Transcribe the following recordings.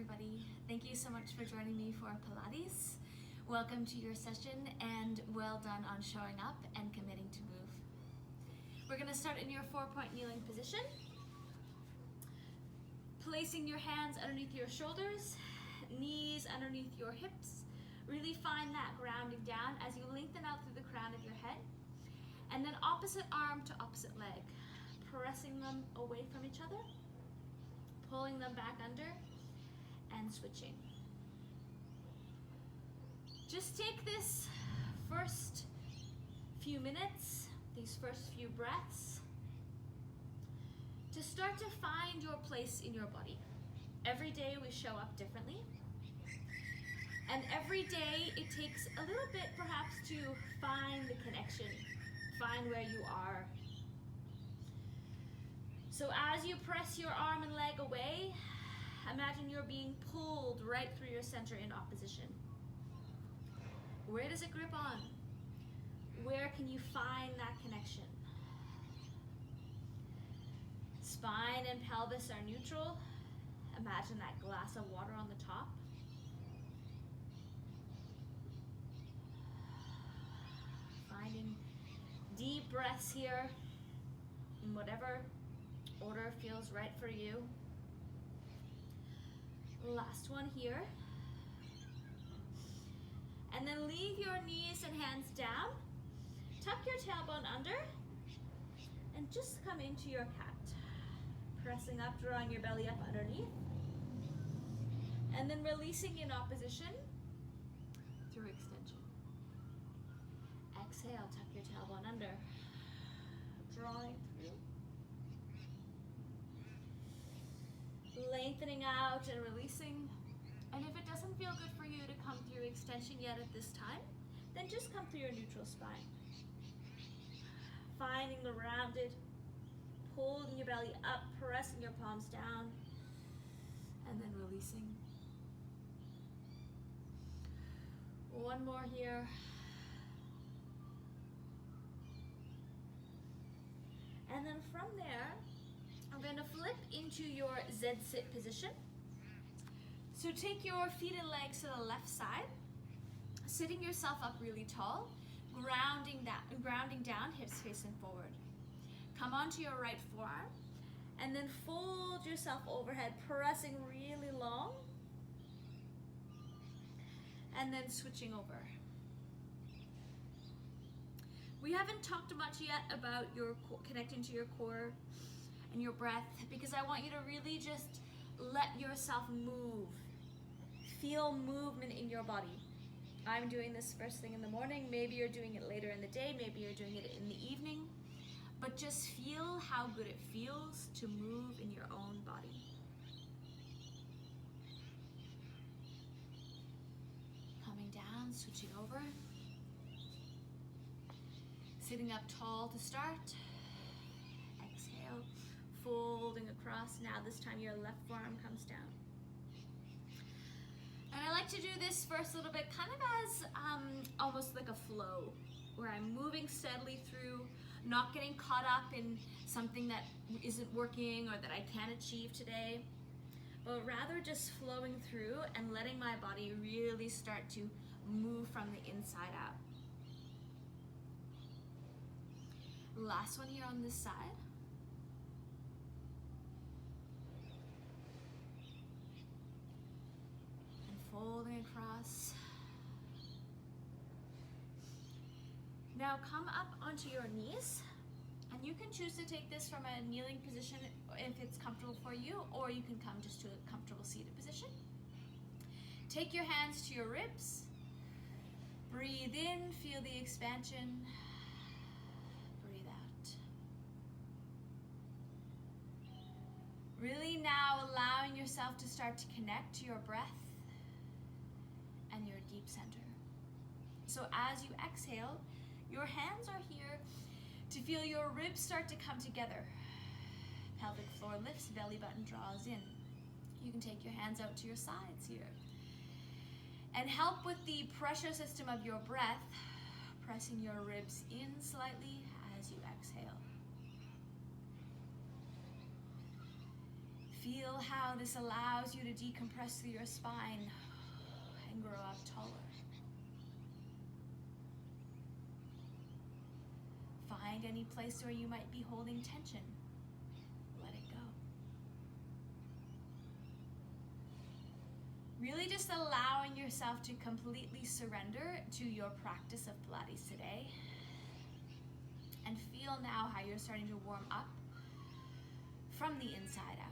everybody. Thank you so much for joining me for Pilates. Welcome to your session and well done on showing up and committing to move. We're going to start in your 4-point kneeling position. Placing your hands underneath your shoulders, knees underneath your hips. Really find that grounding down as you lengthen out through the crown of your head. And then opposite arm to opposite leg, pressing them away from each other, pulling them back under, and switching. Just take this first few minutes, these first few breaths, to start to find your place in your body. Every day we show up differently. And every day it takes a little bit perhaps to find the connection, find where you are. So as you press your arm and leg away, imagine you're being pulled right through your center in opposition. Where does it grip on? Where can you find that connection? Spine and pelvis are neutral. Imagine that glass of water on the top. Finding deep breaths here in whatever order feels right for you. Last one here. And then leave your knees and hands down. Tuck your tailbone under and just come into your cat. Pressing up, drawing your belly up underneath. And then releasing in opposition through extension. Exhale, tuck your tailbone under. Drawing through. Lengthening out and releasing. And if it doesn't feel good for you to come through extension yet at this time, then just come through your neutral spine. Finding the rounded, holding your belly up, pressing your palms down, and then releasing. One more here. And then from there, I'm going to flip into your Z-sit position. So take your feet and legs to the left side, sitting yourself up really tall, grounding down, hips facing forward. Come onto your right forearm, and then fold yourself overhead, pressing really long, and then switching over. We haven't talked much yet about your connecting to your core and your breath, because I want you to really just let yourself move. Feel movement in your body. I'm doing this first thing in the morning. Maybe you're doing it later in the day. Maybe you're doing it in the evening. But just feel how good it feels to move in your own body. Coming down, switching over. Sitting up tall to start. Exhale, folding across. Now this time your left forearm comes down. And I like to do this first little bit kind of as almost like a flow, where I'm moving steadily through, not getting caught up in something that isn't working or that I can't achieve today, but rather just flowing through and letting my body really start to move from the inside out. Last one here on this side. Folding across. Now come up onto your knees, and you can choose to take this from a kneeling position if it's comfortable for you, or you can come just to a comfortable seated position. Take your hands to your ribs. Breathe in, feel the expansion. Breathe out. Really now allowing yourself to start to connect to your breath and your deep center. So as you exhale, your hands are here to feel your ribs start to come together. Pelvic floor lifts, belly button draws in. You can take your hands out to your sides here. And help with the pressure system of your breath, pressing your ribs in slightly as you exhale. Feel how this allows you to decompress through your spine and grow up taller. Find any place where you might be holding tension. Let it go. Really just allowing yourself to completely surrender to your practice of Pilates today. And feel now how you're starting to warm up from the inside out.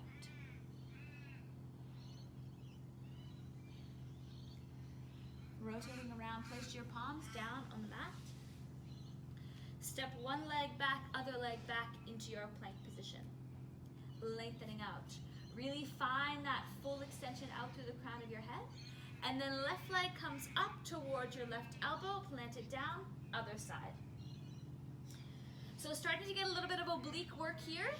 Rotating around, place your palms down on the mat. Step one leg back, other leg back into your plank position. Lengthening out. Really find that full extension out through the crown of your head. And then left leg comes up towards your left elbow, plant it down, other side. So starting to get a little bit of oblique work here.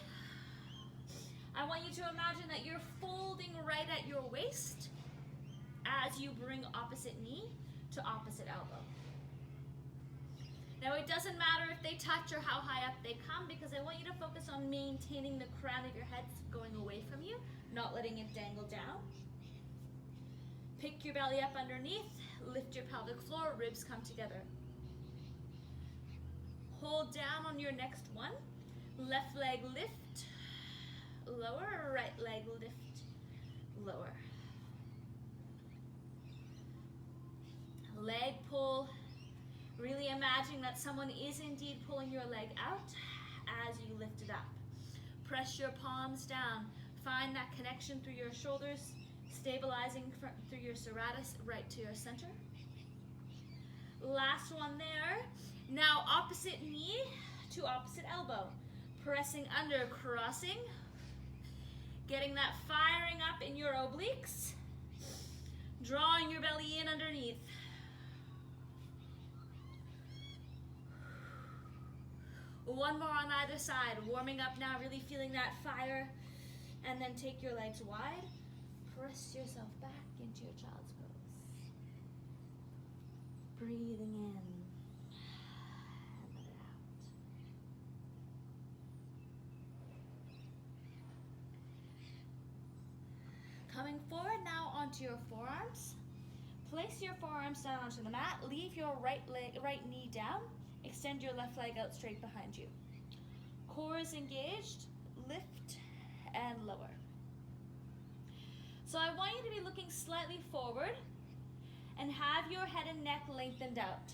I want you to imagine that you're folding right at your waist as you bring opposite knee to opposite elbow. Now it doesn't matter if they touch or how high up they come, because I want you to focus on maintaining the crown of your head going away from you, not letting it dangle down. Pick your belly up underneath, lift your pelvic floor, ribs come together. Hold down on your next one. Left leg lift, lower, right leg lift, lower. Leg pull. Really imagine that someone is indeed pulling your leg out as you lift it up. Press your palms down. Find that connection through your shoulders, stabilizing through your serratus right to your center. Last one there. Now opposite knee to opposite elbow. Pressing under, crossing. Getting that firing up in your obliques. Drawing your belly in underneath. One more on either side. Warming up now, really feeling that fire. And then take your legs wide. Press yourself back into your child's pose. Breathing in. And let it out. Coming forward now onto your forearms. Place your forearms down onto the mat. Leave your right knee down. Extend your left leg out straight behind you. Core is engaged. Lift and lower. So I want you to be looking slightly forward and have your head and neck lengthened out.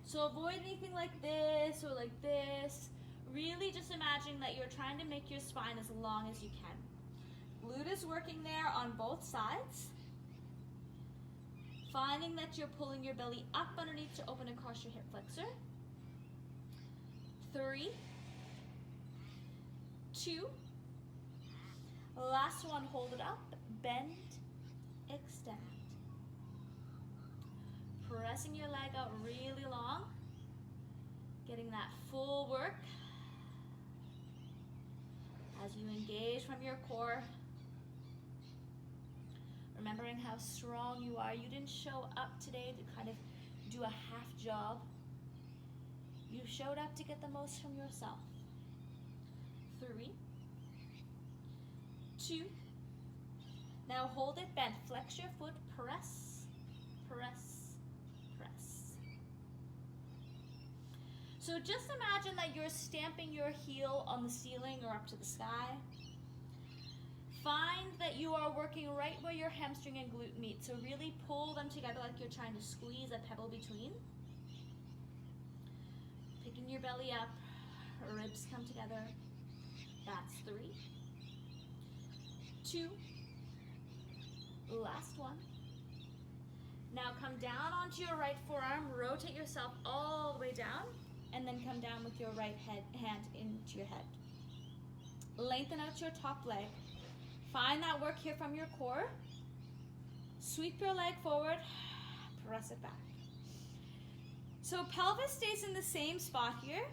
So avoid anything like this or like this. Really just imagine that you're trying to make your spine as long as you can. Glute is working there on both sides. Finding that you're pulling your belly up underneath to open across your hip flexor. 3, 2, last one, hold it up, bend, extend. Pressing your leg out really long, getting that full work as you engage from your core. Remembering how strong you are. You didn't show up today to kind of do a half job. You showed up to get the most from yourself. 3, 2. Now hold it bent. Flex your foot. Press, press, press. So just imagine that you're stamping your heel on the ceiling or up to the sky. Find that you are working right where your hamstring and glute meet. So really pull them together like you're trying to squeeze a pebble between. Picking your belly up, ribs come together. That's 3, 2, last one. Now come down onto your right forearm, rotate yourself all the way down, and then come down with your right hand into your head. Lengthen out your top leg. Find that work here from your core. Sweep your leg forward, press it back. So pelvis stays in the same spot here.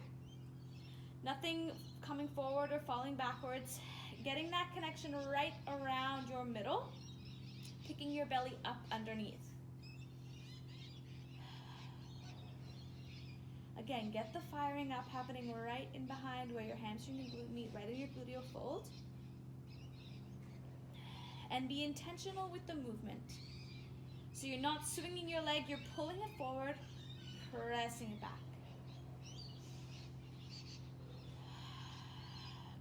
Nothing coming forward or falling backwards. Getting that connection right around your middle. Picking your belly up underneath. Again, get the firing up happening right in behind where your hamstring and glute meet, right in your gluteal fold. And be intentional with the movement. So you're not swinging your leg, you're pulling it forward, pressing it back.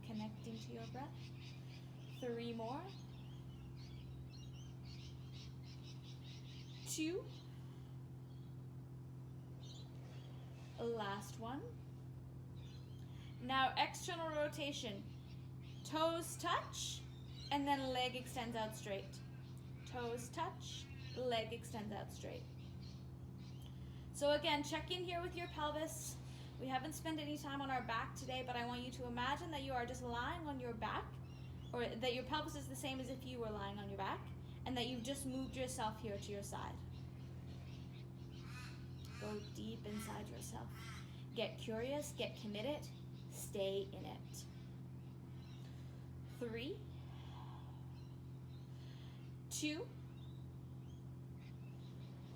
Connecting to your breath. 3 more. 2. Last one. Now external rotation. Toes touch, and then leg extends out straight. Toes touch, leg extends out straight. So again, check in here with your pelvis. We haven't spent any time on our back today, but I want you to imagine that you are just lying on your back, or that your pelvis is the same as if you were lying on your back, and that you've just moved yourself here to your side. Go deep inside yourself. Get curious, get committed, stay in it. 3, 2,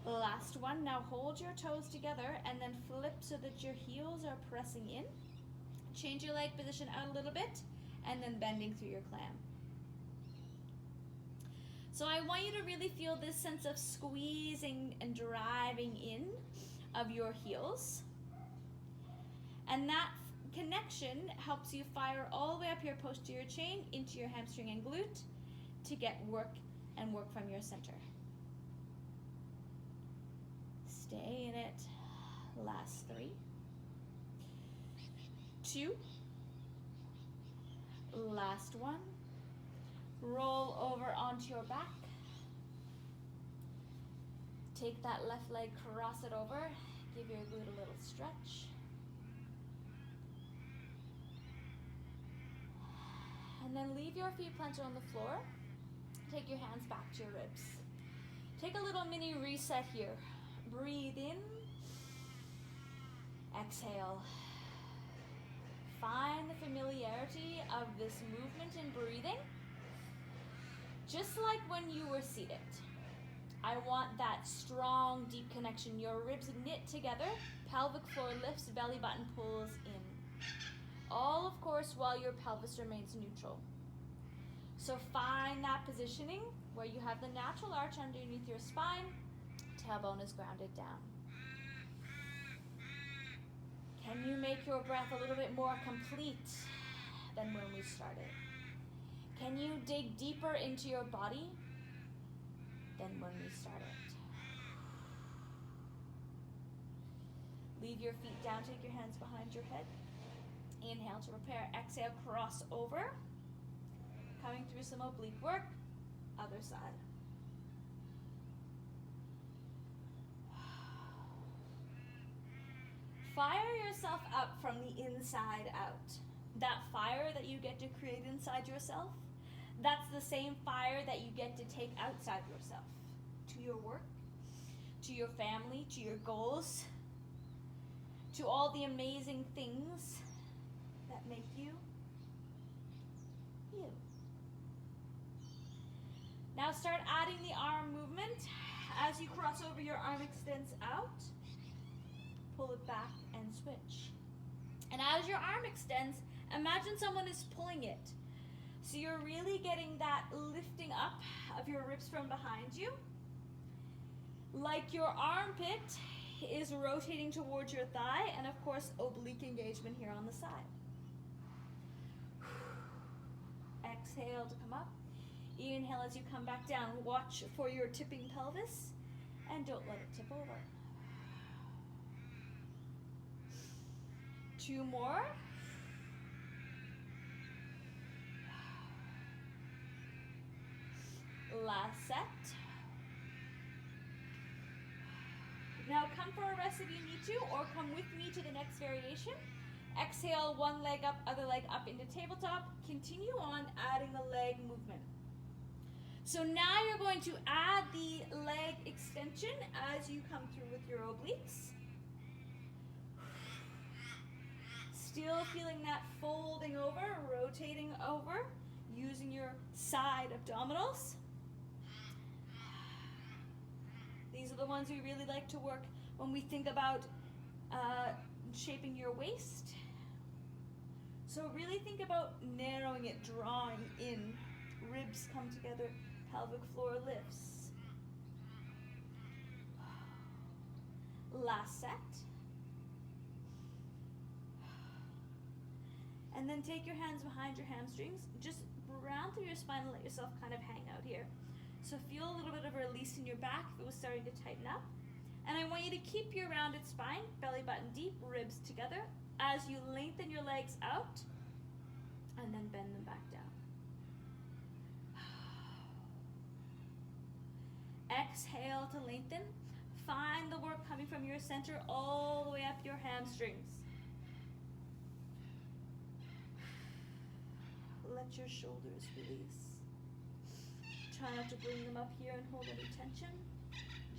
last one. Now hold your toes together and then flip so that your heels are pressing in. Change your leg position out a little bit and then bending through your clam. So I want you to really feel this sense of squeezing and driving in of your heels. And that connection helps you fire all the way up your posterior chain into your hamstring and glute to get work from your center. Stay in it. Last 3, 2, last 1. Roll over onto your back. Take that left leg, cross it over. Give your glute a little stretch. And then leave your feet planted on the floor. Take your hands back to your ribs. Take a little mini reset here. Breathe in. Exhale. Find the familiarity of this movement and breathing. Just like when you were seated. I want that strong, deep connection. Your ribs knit together, pelvic floor lifts, belly button pulls in. All, of course, while your pelvis remains neutral. So find that positioning where you have the natural arch underneath your spine, tailbone is grounded down. Can you make your breath a little bit more complete than when we started? Can you dig deeper into your body than when we started? Leave your feet down, take your hands behind your head. Inhale to prepare, exhale, cross over. Coming through some oblique work, other side. Fire yourself up from the inside out. That fire that you get to create inside yourself, that's the same fire that you get to take outside yourself. To your work, to your family, to your goals, to all the amazing things that make you, you. Now start adding the arm movement. As you cross over, your arm extends out. Pull it back and switch. And as your arm extends, imagine someone is pulling it. So you're really getting that lifting up of your ribs from behind you. Like your armpit is rotating towards your thigh, and of course, oblique engagement here on the side. Exhale to come up. Inhale as you come back down. Watch for your tipping pelvis, and don't let it tip over. 2 more. Last set. Now come for a rest if you need to, or come with me to the next variation. Exhale, one leg up, other leg up into tabletop. Continue on adding the leg movement. So now you're going to add the leg extension as you come through with your obliques. Still feeling that folding over, rotating over, using your side abdominals. These are the ones we really like to work when we think about shaping your waist. So really think about narrowing it, drawing in. Ribs come together, Pelvic floor lifts. Last set. And then take your hands behind your hamstrings. Just round through your spine and let yourself kind of hang out here. So feel a little bit of a release in your back if it was starting to tighten up. And I want you to keep your rounded spine, belly button deep, ribs together, as you lengthen your legs out and then bend them back down. Exhale to lengthen. Find the work coming from your center all the way up your hamstrings. Let your shoulders release. Try not to bring them up here and hold any tension.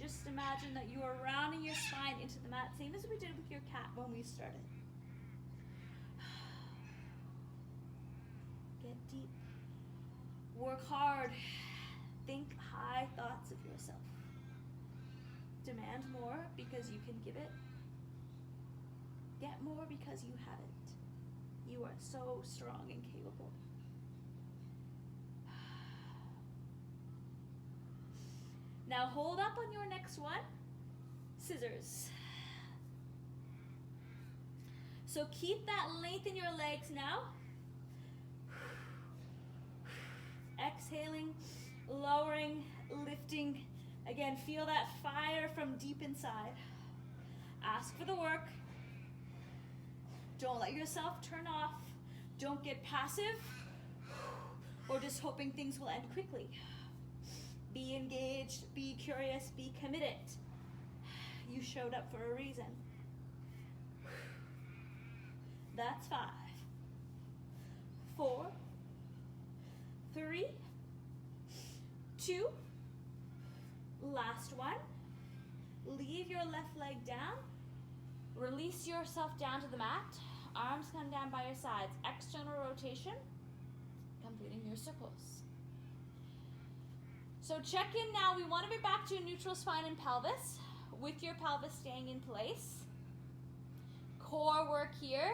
Just imagine that you are rounding your spine into the mat, same as we did with your cat when we started. Get deep. Work hard. Think high thoughts of yourself. Demand more because you can give it. Get more because you have it. You are so strong and capable. Now hold up on your next one. Scissors. So keep that length in your legs now. Exhaling, lowering, lifting. Again, feel that fire from deep inside. Ask for the work. Don't let yourself turn off. Don't get passive or just hoping things will end quickly. Be engaged, be curious, be committed. You showed up for a reason. That's 5, 4, 3, 2, last one. Leave your left leg down. Release yourself down to the mat. Arms come down by your sides. External rotation, completing your circles. So check in now. We want to be back to a neutral spine and pelvis with your pelvis staying in place. Core work here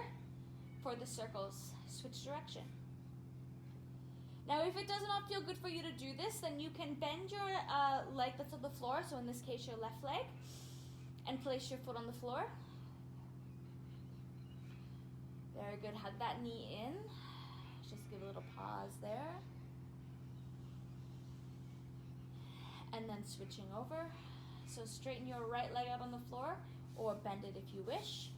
for the circles. Switch direction. Now if it does not feel good for you to do this, then you can bend your leg that's on the floor, so in this case your left leg, and place your foot on the floor. Very good. Hug that knee in. Just give a little pause there. And then switching over. So straighten your right leg out on the floor or bend it if you wish.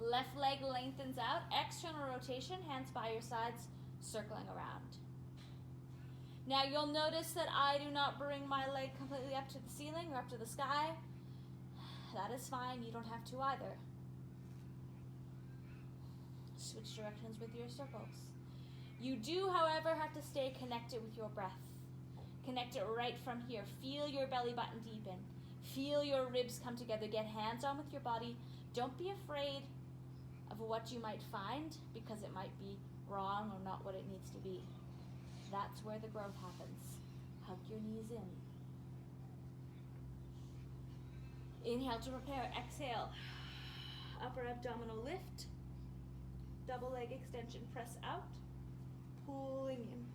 Left leg lengthens out. External rotation, hands by your sides, circling around. Now you'll notice that I do not bring my leg completely up to the ceiling or up to the sky. That is fine. You don't have to either. Switch directions with your circles. You do, however, have to stay connected with your breath. Connect it right from here. Feel your belly button deepen. Feel your ribs come together. Get hands-on with your body. Don't be afraid of what you might find because it might be wrong or not what it needs to be. That's where the growth happens. Hug your knees in. Inhale to prepare. Exhale. Upper abdominal lift. Double leg extension. Press out. Pulling in.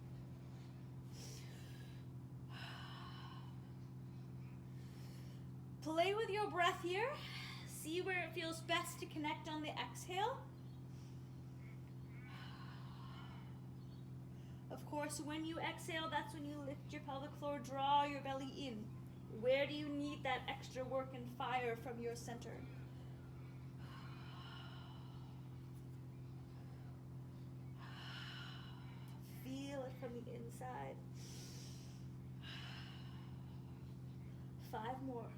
Play with your breath here. See where it feels best to connect on the exhale. Of course, when you exhale, that's when you lift your pelvic floor, draw your belly in. Where do you need that extra work and fire from your center? Feel it from the inside. 5 more.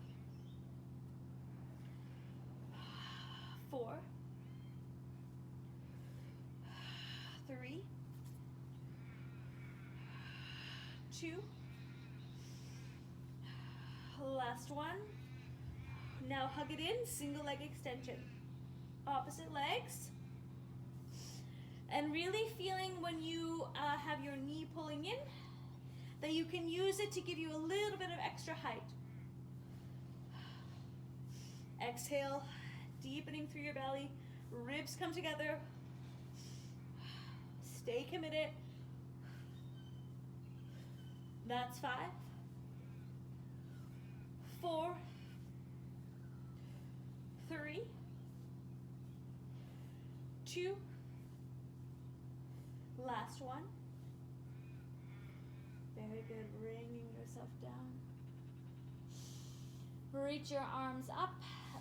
4, 3, 2, last one. Now hug it in, single leg extension. Opposite legs. And really feeling when you have your knee pulling in, that you can use it to give you a little bit of extra height. Exhale. Deepening through your belly, ribs come together. Stay committed. That's 5, 4, 3, 2, last one. Very good, bringing yourself down. Reach your arms up,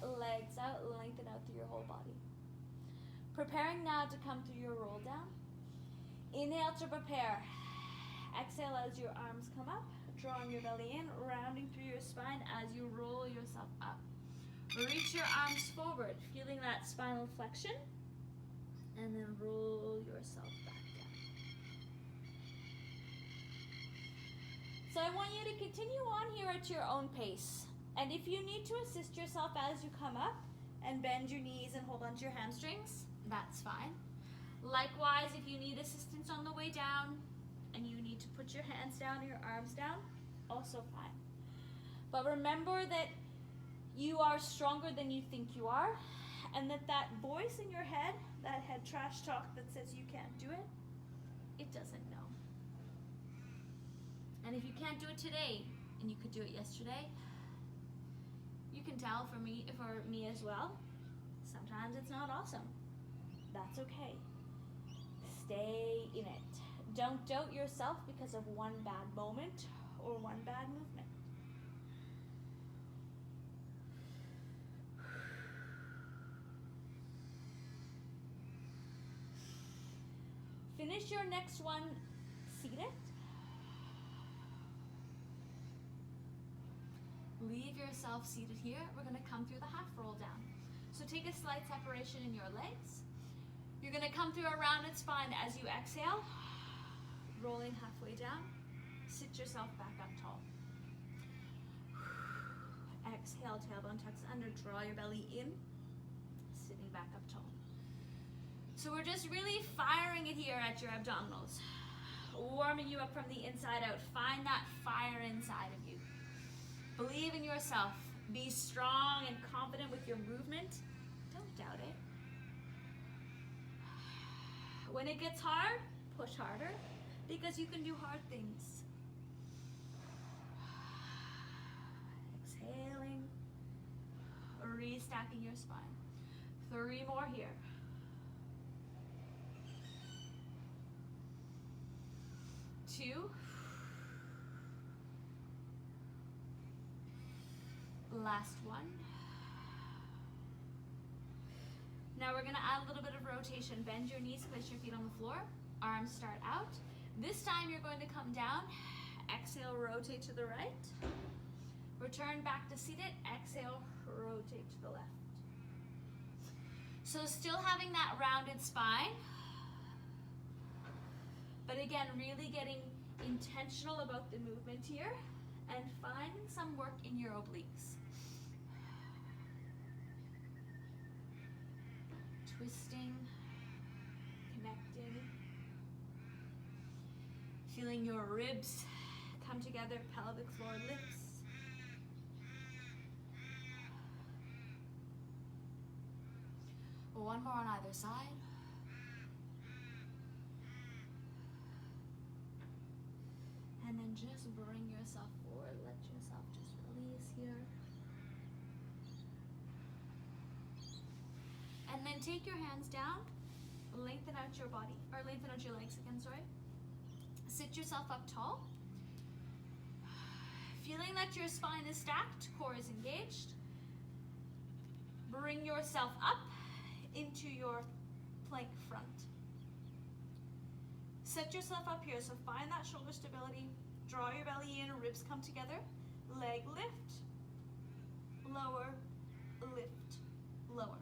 legs out, lengthen out through your whole body. Preparing now to come through your roll down. Inhale to prepare. Exhale as your arms come up, drawing your belly in, rounding through your spine as you roll yourself up. Reach your arms forward, feeling that spinal flexion, and then roll yourself back down. So I want you to continue on here at your own pace. And if you need to assist yourself as you come up and bend your knees and hold onto your hamstrings, that's fine. Likewise, if you need assistance on the way down and you need to put your hands down or your arms down, also fine. But remember that you are stronger than you think you are, and that voice in your head, that head trash talk that says you can't do it, it doesn't know. And if you can't do it today, and you could do it yesterday, you can tell for me as well, sometimes it's not awesome. That's okay. Stay in it. Don't doubt yourself because of one bad moment or one bad movement. Finish your next one seated. Leave yourself seated here. We're going to come through the half roll down. So take a slight separation in your legs. You're going to come through a rounded spine as you exhale, rolling halfway down. Sit yourself back up tall. Exhale, tailbone tucks under, draw your belly in, sitting back up tall. So we're just really firing it here at your abdominals, warming you up from the inside out. Find that fire inside of you. Believe in yourself. Be strong and confident with your movement. Don't doubt it. When it gets hard, push harder, because you can do hard things. Exhaling, restacking your spine. 3 more here. 2. Last one. Now we're going to add a little bit of rotation. Bend your knees, place your feet on the floor. Arms start out. This time you're going to come down. Exhale, rotate to the right. Return back to seated. Exhale, rotate to the left. So still having that rounded spine. But again, really getting intentional about the movement here and finding some work in your obliques. Twisting, connecting, feeling your ribs come together, pelvic floor lifts. One more on either side. And then just bring yourself forward, let yourself just release here. And then take your hands down, lengthen out your body, or lengthen out your legs again, sorry. Sit yourself up tall. Feeling that your spine is stacked, core is engaged. Bring yourself up into your plank front. Set yourself up here, so find that shoulder stability. Draw your belly in, ribs come together. Leg lift, lower, lift, lower.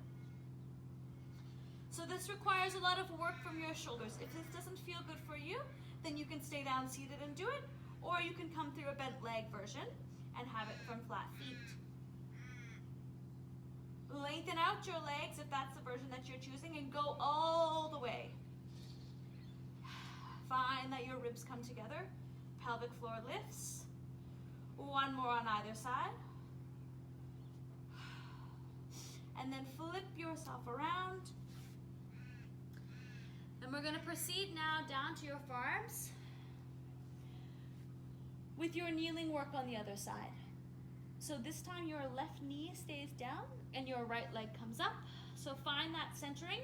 So this requires a lot of work from your shoulders. If this doesn't feel good for you, then you can stay down seated and do it, or you can come through a bent leg version and have it from flat feet. Lengthen out your legs if that's the version that you're choosing and go all the way. Find that your ribs come together. Pelvic floor lifts. One more on either side. And then flip yourself around. And we're going to proceed now down to your forearms. with your kneeling work on the other side. So this time your left knee stays down and your right leg comes up. So find that centering,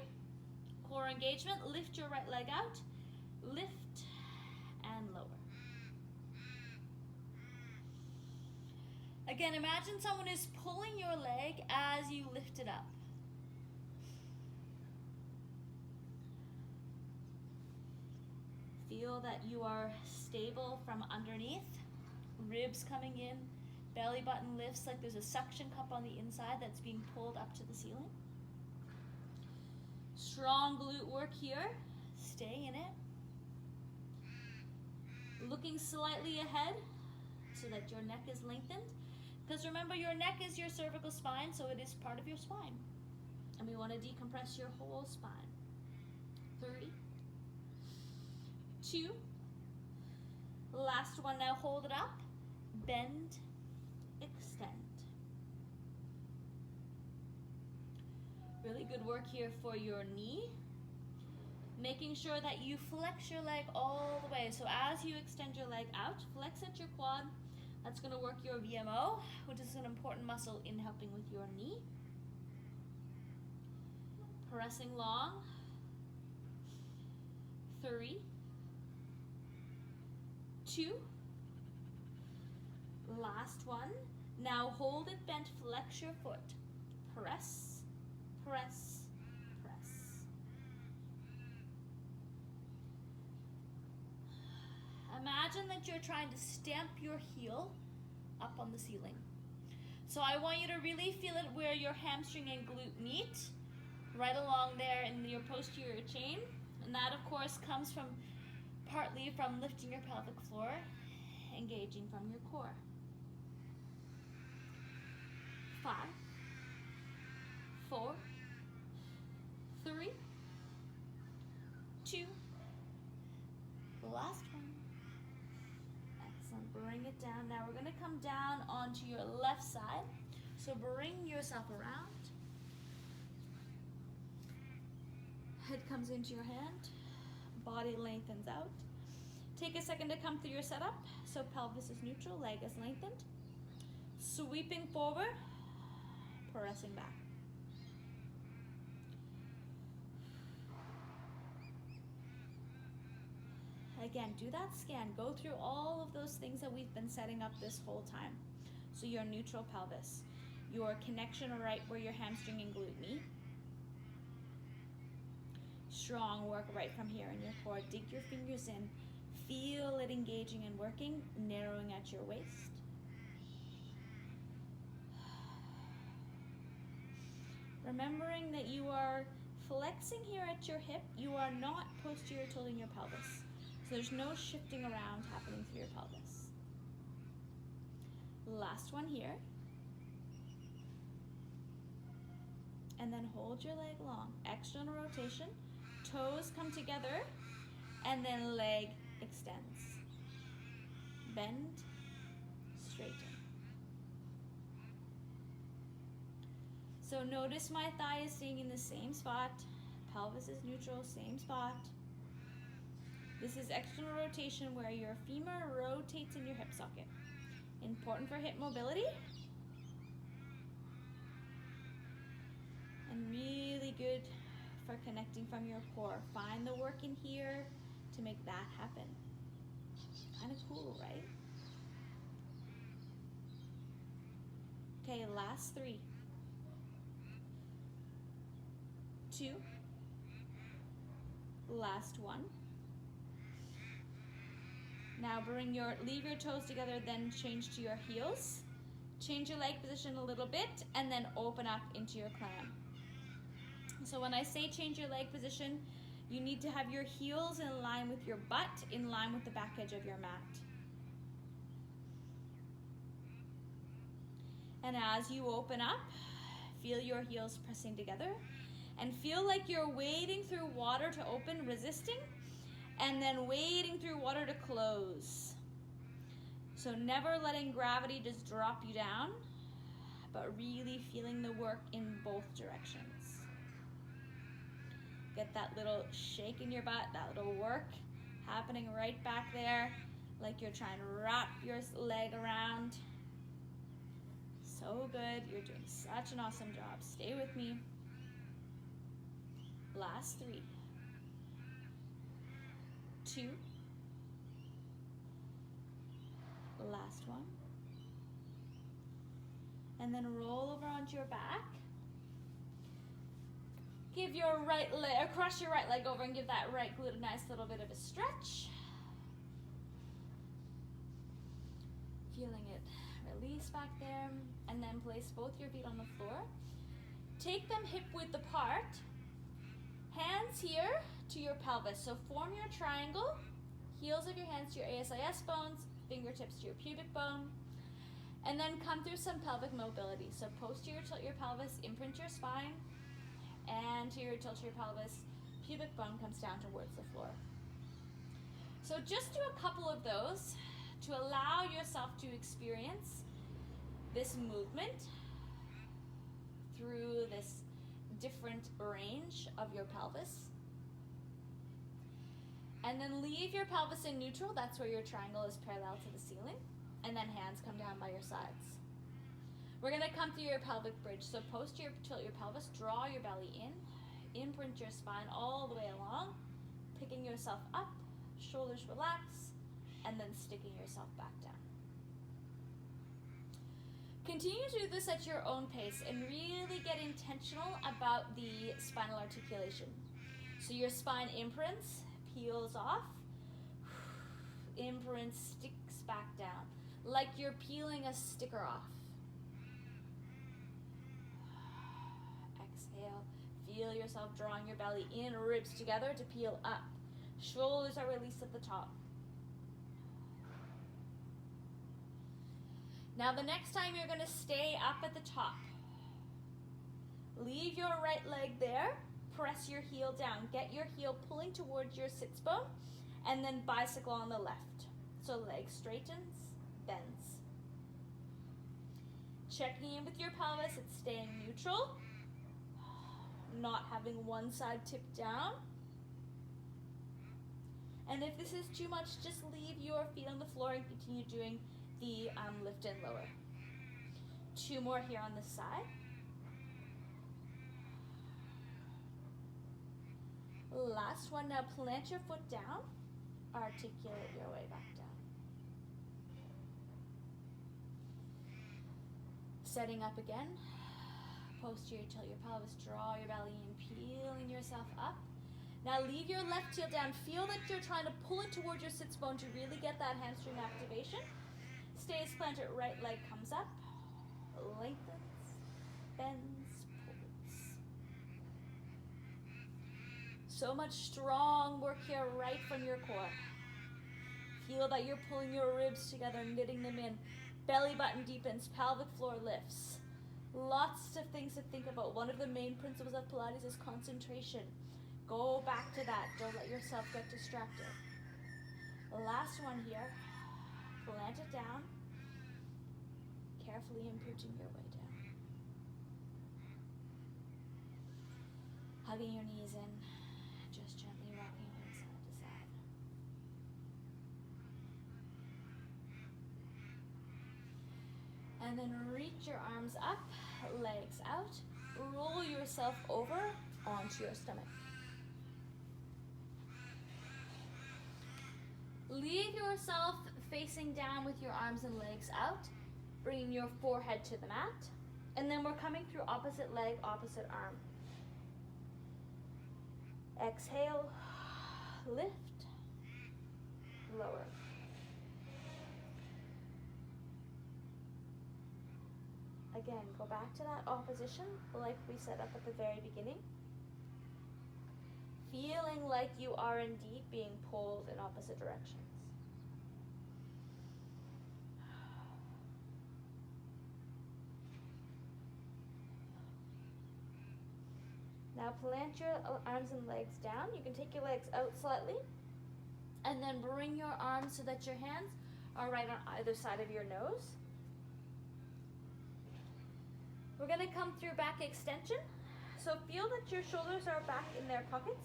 core engagement, lift your right leg out, lift and lower. Again, imagine someone is pulling your leg as you lift it up. Feel that you are stable from underneath, ribs coming in, belly button lifts like there's a suction cup on the inside that's being pulled up to the ceiling. Strong glute work here, stay in it. Looking slightly ahead so that your neck is lengthened. Because remember, your neck is your cervical spine, so it is part of your spine. And we want to decompress your whole spine. 3, 2, last one. Now hold it up, bend, extend. Really good work here for your knee. Making sure that you flex your leg all the way. So as you extend your leg out, flex at your quad. That's going to work your VMO, which is an important muscle in helping with your knee. Pressing long. 3, 2, last one. Now hold it bent, flex your foot. Press, press, press. Imagine that you're trying to stamp your heel up on the ceiling. So I want you to really feel it where your hamstring and glute meet, right along there in your posterior chain. And that, of course, comes from partly from lifting your pelvic floor, engaging from your core. 5, 4, 3, 2, last one. Excellent, bring it down. Now we're gonna come down onto your left side. So bring yourself around. Head comes into your hand, body lengthens out. Take a second to come through your setup. So pelvis is neutral, leg is lengthened. Sweeping forward, pressing back. Again, do that scan. Go through all of those things that we've been setting up this whole time. So your neutral pelvis, your connection right where your hamstring and glute meet. Strong work right from here in your core. Dig your fingers in. Feel it engaging and working, narrowing at your waist. Remembering that you are flexing here at your hip. You are not posterior tilting your pelvis. So there's no shifting around happening through your pelvis. Last one here. And then hold your leg long. External rotation. Toes come together. And then leg extends. Bend, straighten. So notice my thigh is staying in the same spot. Pelvis is neutral, same spot. This is external rotation where your femur rotates in your hip socket. Important for hip mobility. And really good for connecting from your core. Find the work in here to make that happen. Kind of cool, right? Okay, last 3, 2, last 1. Now leave your toes together, then change to your heels. Change your leg position a little bit, and then open up into your clam. So when I say change your leg position, you need to have your heels in line with your butt, in line with the back edge of your mat. And as you open up, feel your heels pressing together, and feel like you're wading through water to open, resisting, and then wading through water to close. So never letting gravity just drop you down, but really feeling the work in both directions. Get that little shake in your butt, that little work happening right back there. like you're trying to wrap your leg around. So good. You're doing such an awesome job. Stay with me. Last 3, 2, last 1. And then roll over onto your back. Give your right leg, or cross your right leg over and give that right glute a nice little bit of a stretch. Feeling it release back there. And then place both your feet on the floor. Take them hip width apart. Hands here to your pelvis. So form your triangle. Heels of your hands to your ASIS bones. Fingertips to your pubic bone. And then come through some pelvic mobility. So posterior tilt your pelvis, imprint your spine. Anterior tilt your pelvis, pubic bone comes down towards the floor. So just do a couple of those to allow yourself to experience this movement through this different range of your pelvis. And then leave your pelvis in neutral. That's where your triangle is parallel to the ceiling. And then hands come down by your sides. We're going to come through your pelvic bridge. So posterior tilt your pelvis, draw your belly in, imprint your spine all the way along, picking yourself up, shoulders relax, and then sticking yourself back down. Continue to do this at your own pace and really get intentional about the spinal articulation. So your spine imprints, peels off, imprint, sticks back down, like you're peeling a sticker off. Exhale, feel yourself drawing your belly in, ribs together to peel up. Shoulders are released at the top. Now the next time you're going to stay up at the top. Leave your right leg there, press your heel down. Get your heel pulling towards your sits bone, and then bicycle on the left. So leg straightens, bends. Checking in with your pelvis, it's staying neutral, not having one side tip down. And if this is too much, just leave your feet on the floor and continue doing the lift and lower. 2 more here on this side. Last one. Now plant your foot down, articulate your way back down. Setting up again, posterior tilt your pelvis, draw your belly in, peeling yourself up. Now leave your left heel down. Feel that you're trying to pull it towards your sits bone to really get that hamstring activation. Stays planted, right leg comes up, lengthens, bends, pulls. So much strong work here right from your core. Feel that you're pulling your ribs together, knitting them in. Belly button deepens, pelvic floor lifts. Lots of things to think about. One of the main principles of Pilates is concentration. Go back to that. Don't let yourself get distracted. Last one here. Plant it down. Carefully imprinting your way down. Hugging your knees in. Just gently rocking from side to side. And then reach your arms up, legs out. Roll yourself over onto your stomach. Leave yourself facing down with your arms and legs out, bringing your forehead to the mat. And then we're coming through opposite leg, opposite arm. Exhale, lift, lower. Again, go back to that opposition like we set up at the very beginning. Feeling like you are indeed being pulled in opposite directions. Now plant your arms and legs down. You can take your legs out slightly and then bring your arms so that your hands are right on either side of your nose. We're going to come through back extension. So feel that your shoulders are back in their pockets,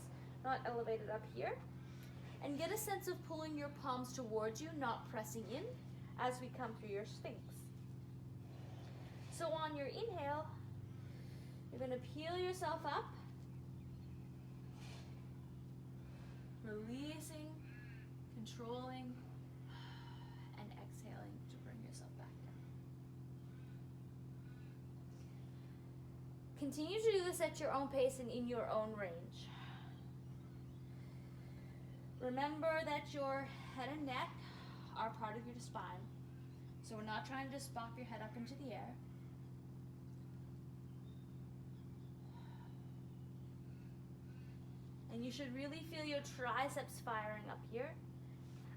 not elevated up here. And get a sense of pulling your palms towards you, not pressing in as we come through your Sphinx. So on your inhale, you're going to peel yourself up, releasing, controlling, and exhaling to bring yourself back down. Continue to do this at your own pace and in your own range. Remember that your head and neck are part of your spine. So we're not trying to just pop your head up into the air. And you should really feel your triceps firing up here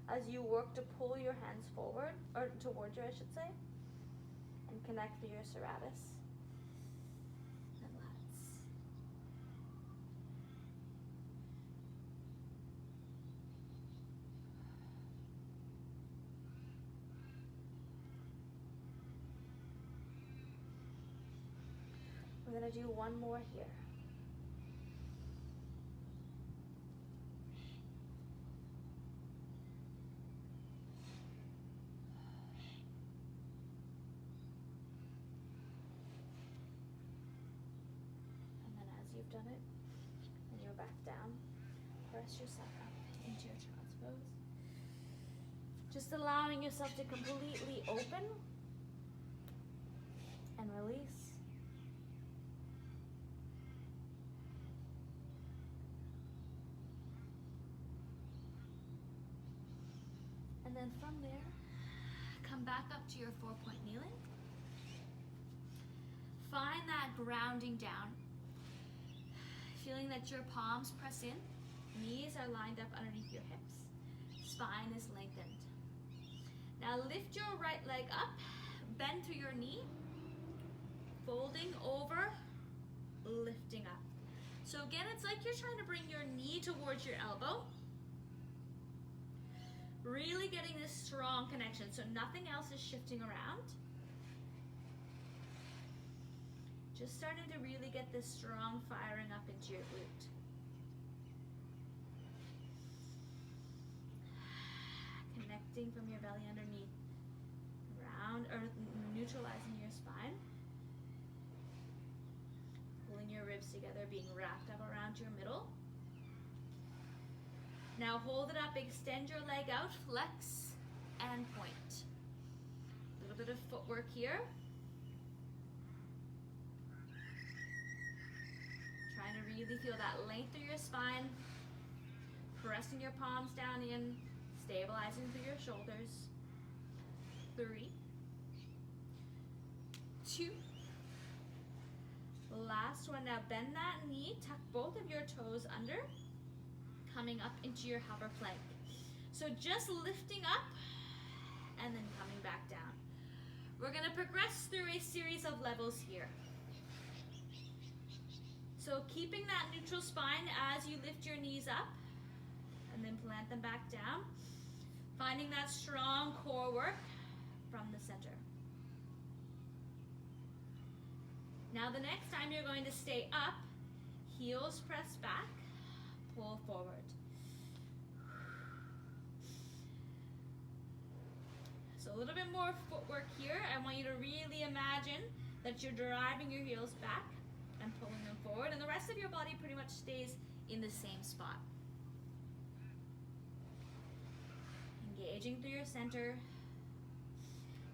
as you work to pull your hands forward, or towards you, I should say, and connect to your serratus and lats. We're going to do one more here. You've done it, and you're back down. Press yourself up into your child's pose. Just allowing yourself to completely open and release. And then from there, come back up to your 4-point kneeling. Find that grounding down. Feeling that your palms press in, knees are lined up underneath your hips, spine is lengthened. Now lift your right leg up, bend through your knee, folding over, lifting up. So again, it's like you're trying to bring your knee towards your elbow, really getting this strong connection so nothing else is shifting around. Just starting to really get this strong firing up into your glute. Connecting from your belly underneath, round or neutralizing your spine. Pulling your ribs together, being wrapped up around your middle. Now hold it up, extend your leg out, flex and point. A little bit of footwork here. Really feel that length through your spine, pressing your palms down in, stabilizing through your shoulders. 3, 2, last one. Now bend that knee, tuck both of your toes under, coming up into your hover plank. So just lifting up and then coming back down. We're going to progress through a series of levels here. So keeping that neutral spine as you lift your knees up and then plant them back down. Finding that strong core work from the center. Now the next time you're going to stay up, heels press back, pull forward. So a little bit more footwork here. I want you to really imagine that you're driving your heels back and pulling them forward, and the rest of your body pretty much stays in the same spot. Engaging through your center.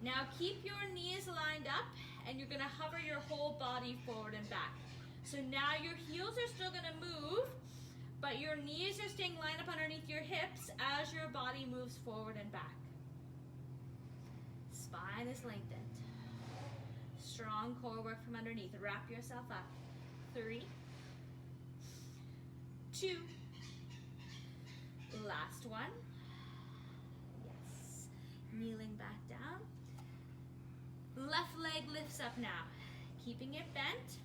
Now keep your knees lined up, and you're gonna hover your whole body forward and back. So now your heels are still gonna move, but your knees are staying lined up underneath your hips as your body moves forward and back. Spine is lengthened. Strong core work from underneath. Wrap yourself up. 3, 2, last one. Yes. Kneeling back down. Left leg lifts up now. Keeping it bent.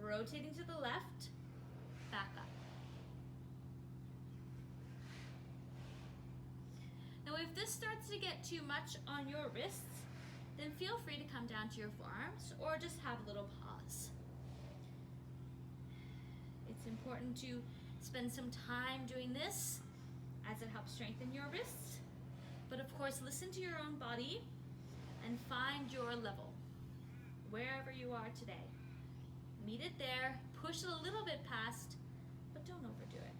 Rotating to the left. Back up. Now if this starts to get too much on your wrists, then feel free to come down to your forearms or just have a little pause. It's important to spend some time doing this as it helps strengthen your wrists. But of course, listen to your own body and find your level, wherever you are today. Meet it there, push it a little bit past, but don't overdo it.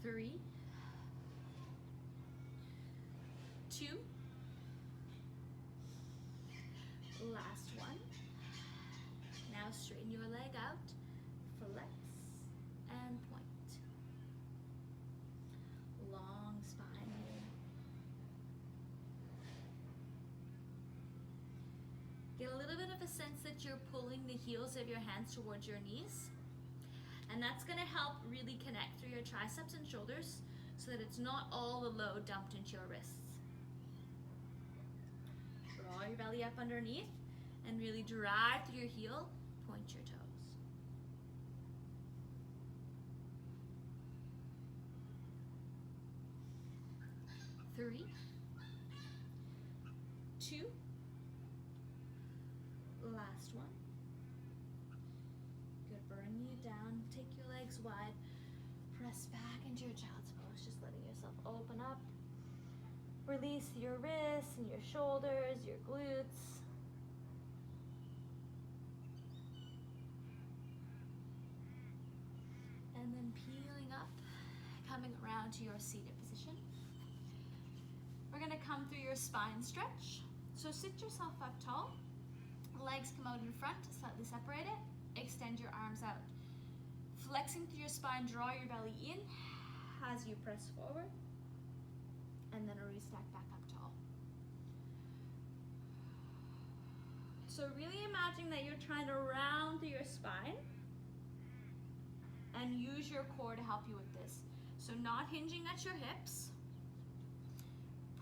3, 2, last one. Now straighten your leg out, flex and point. Long spine here. Get a little bit of a sense that you're pulling the heels of your hands towards your knees. And that's going to help really connect through your triceps and shoulders so that it's not all the load dumped into your wrists. Draw your belly up underneath and really drive through your heel, point your toes. 3, 2, last one. Good, bring it down, take your legs wide, press back into your child's pose, just letting yourself open up. Release your wrists and your shoulders, your glutes. And then peeling up, coming around to your seated position. We're gonna come through your spine stretch. So sit yourself up tall, legs come out in front, slightly separate it, extend your arms out. Flexing through your spine, draw your belly in as you press forward, and then a restack back up tall. So really imagine that you're trying to round through your spine and use your core to help you with this. So not hinging at your hips.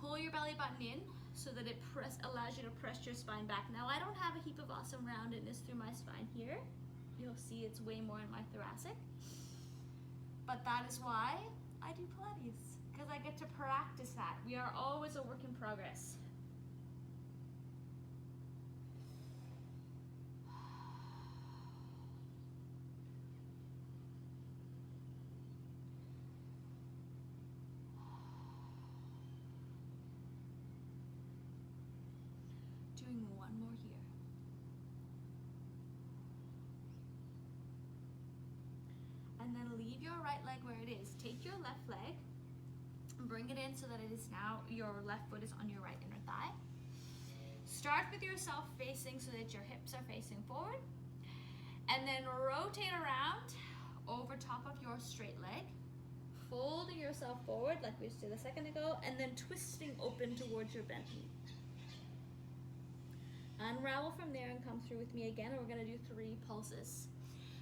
Pull your belly button in so that it allows you to press your spine back. Now I don't have a heap of awesome roundedness through my spine here. You'll see it's way more in my thoracic. But that is why I do Pilates, because I get to practice that. We are always a work in progress. Doing one more here. And then leave your right leg where it is. Take your left leg and bring it in so that it is now, your left foot is on your right inner thigh. Start with yourself facing so that your hips are facing forward. And then rotate around over top of your straight leg, folding yourself forward like we just did a second ago, and then twisting open towards your bent knee. Unravel from there and come through with me again, and we're gonna do 3 pulses.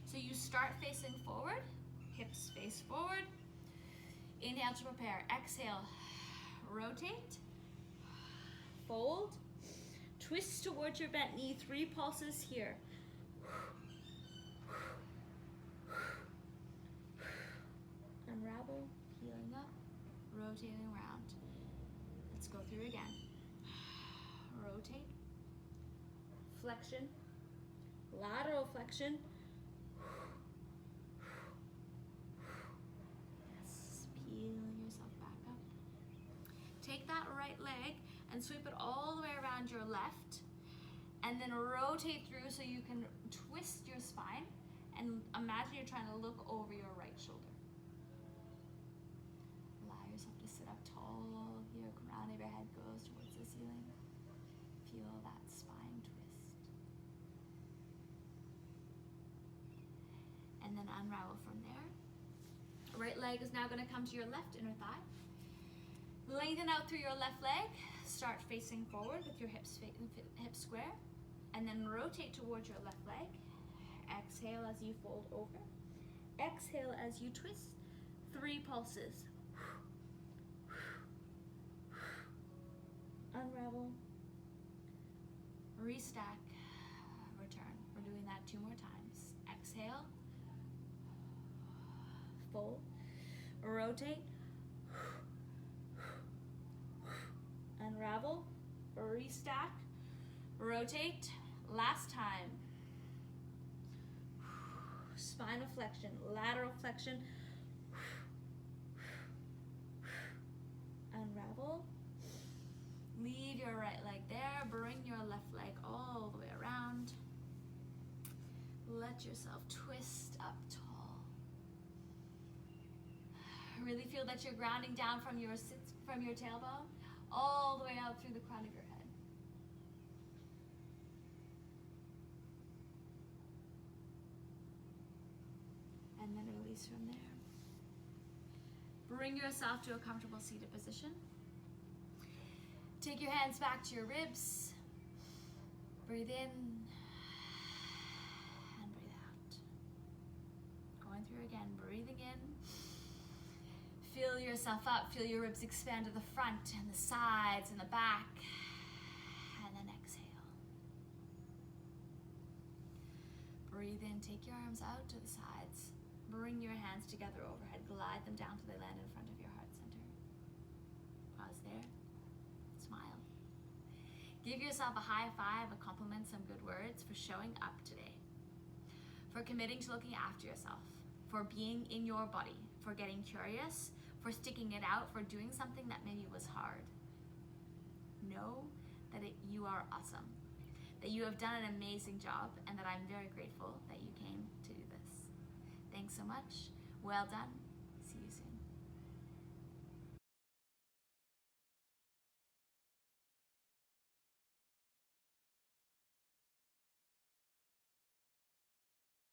So you start facing forward, hips face forward. Inhale to prepare, exhale, rotate, fold, twist towards your bent knee, 3 pulses here. Unravel, peeling up, rotating around. Let's go through again. Rotate, flexion, lateral flexion. Yes, peeling yourself back up. Take that right leg and sweep it all the way around your left, and then rotate through so you can twist your spine, and imagine you're trying to look over your right shoulder. Allow yourself to sit up tall here, crown of your head goes towards the ceiling. Feel that spine twist. And then unravel from there. Right leg is now going to come to your left inner thigh. Lengthen out through your left leg. Start facing forward with your hips square. And then rotate towards your left leg. Exhale as you fold over. Exhale as you twist. 3 pulses. Unravel. Restack. Return. We're doing that 2 more times. Exhale. Fold. Rotate. Unravel. Restack. Rotate. Last time. Spinal flexion, lateral flexion. level. Leave your right leg there. Bring your left leg all the way around. Let yourself twist up tall. Really feel that you're grounding down from your tailbone all the way out through the crown of your head. And then release from there. Bring yourself to a comfortable seated position. Take your hands back to your ribs. Breathe in and breathe out. Going through again, breathing in. Fill yourself up, feel your ribs expand to the front and the sides and the back. And then exhale. Breathe in, take your arms out to the sides. Bring your hands together overhead, glide them down till they land in front of your heart center. Pause there, smile. Give yourself a high five, a compliment, some good words for showing up today, for committing to looking after yourself, for being in your body, for getting curious, for sticking it out, for doing something that maybe was hard. Know that you are awesome, that you have done an amazing job, and that I'm very grateful that you came to do this. Thanks so much. Well done.